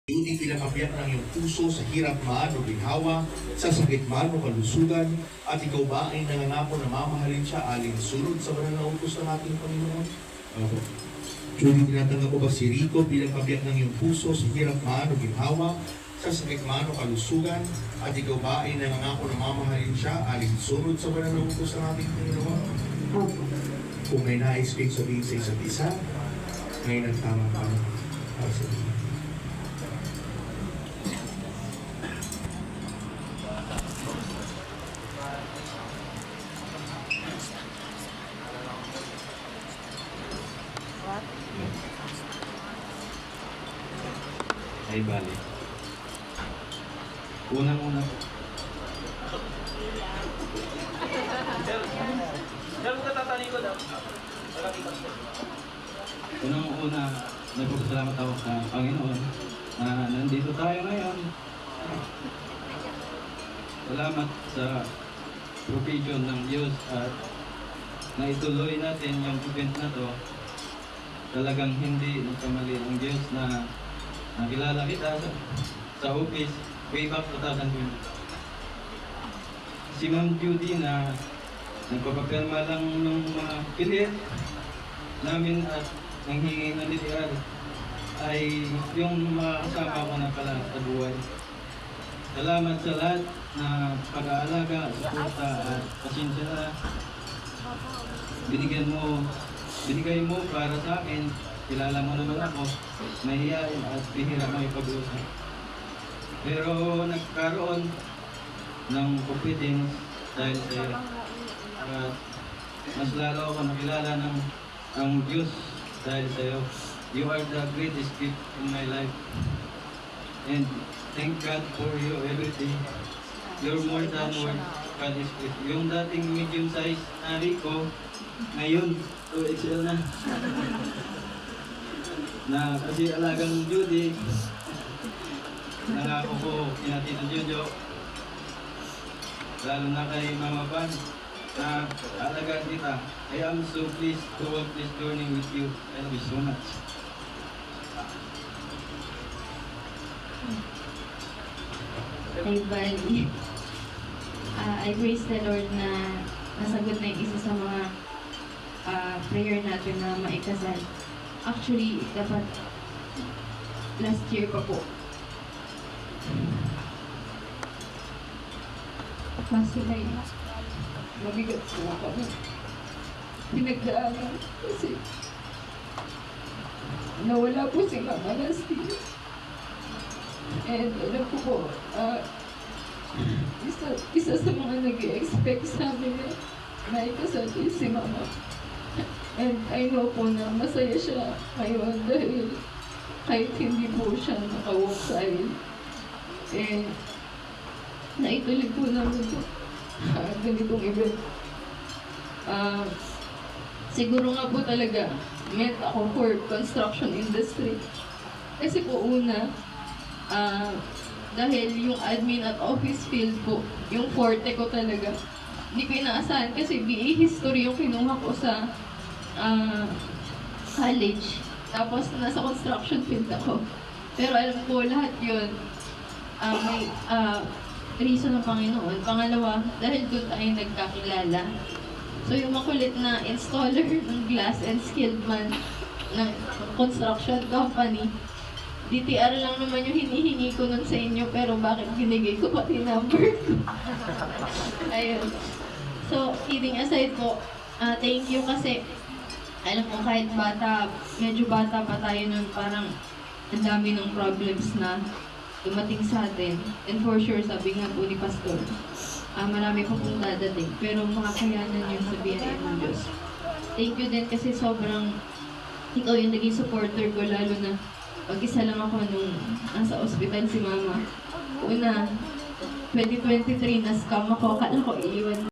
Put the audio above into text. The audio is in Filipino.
Hindi pinakabiyak ng iyong puso sa hirap man o ginhawa, sa sakit man o kalusugan, at ikaw ba ay nangangako na mamahalin siya alinsunod sa banal na utos ng ating Panginoon? Opo. Judy, tinatanggap ko ba si Rico bilang kabiyak ng iyong puso sa hirap man o ginhawa, sa sakit man o kalusugan, at ikaw ba ay nangangako na mamahalin siya alinsunod sa banal na utos ng ating Panginoon? Opo. Kung may nais kayong sabihin sa isa't isa, ngayon ang tamang panahon para sabihin. Ay, bali. Unang-una po. Unang-una, nagpapasalamat ako sa Panginoon na nandito tayo ngayon. Salamat sa provision ng Diyos at naituloy natin yung event na to. Talagang hindi nagkamali ang Diyos na nakilala kita sa office way back 2020. Si Ma'am Judy na nagpapapirma lang ng mga pilit namin at nanghingi ng DTR ay yung mga kasama ko na pala sa buhay. Salamat sa lahat na pag-aalaga, suporta at pasensya na binigay mo para sa akin. Kilala mo naman ako, mahihayin at bihira may pag-uusap. Pero nagkaroon ng confidence dahil sa'yo. At mas lalo ako nakilala ng ang Diyos dahil sa'yo. You are the greatest gift in my life. And thank God for you everything. You're more than worth God is gift. Yung dating medium size na Rico, ngayon 2XL na. Na kasi alagang Judy, nangako ko kina Tito Jojo, lalo na kay Mama Pan, na alagaan kita. I am so pleased to walk this journey with you. I love you so much. Ay, bali. I praise the Lord na nasagot na yung isa sa mga prayer natin na maikasal. Actually, dapat last year pa po. Kasi may mabigat po kami. Pinagdaanan kasi nawala po si Mama Nasty. And alam ko po, isa sa mga nag-i-expect sa amin na ikasal si Mama. And I know po na masaya siya ngayon dahil kahit hindi po siya nakawalk sa aisle. Eh, naituloy po namin po ganitong event. Siguro nga po talaga meant ako for construction industry. Kasi po una, dahil yung admin at office field po, yung forte ko talaga. Hindi ko inaasahan kasi BA History yung kinuha ko sa college. Tapos nasa construction field ako. Pero alam ko lahat yun, may reason ng Panginoon. Pangalawa, dahil doon tayo nagkakilala. So yung makulit na installer ng glass and skilled man ng construction company, DTR lang naman yung hinihingi ko nun sa inyo, pero bakit binigay ko pati number ko? Ayun. So, kidding aside po, thank you kasi alam ko kahit medyo bata pa tayo nun, parang ang dami ng problems na dumating sa atin. And for sure, sabi nga po ni Pastor, marami pa pong dadating, pero makakayanan yun sa biyaya ng Diyos. Thank you din kasi sobrang ikaw yung naging supporter ko, lalo na mag-isa lang ako nung nasa ospital si Mama. Una, 2023, na-scam ako, akala ko iiwan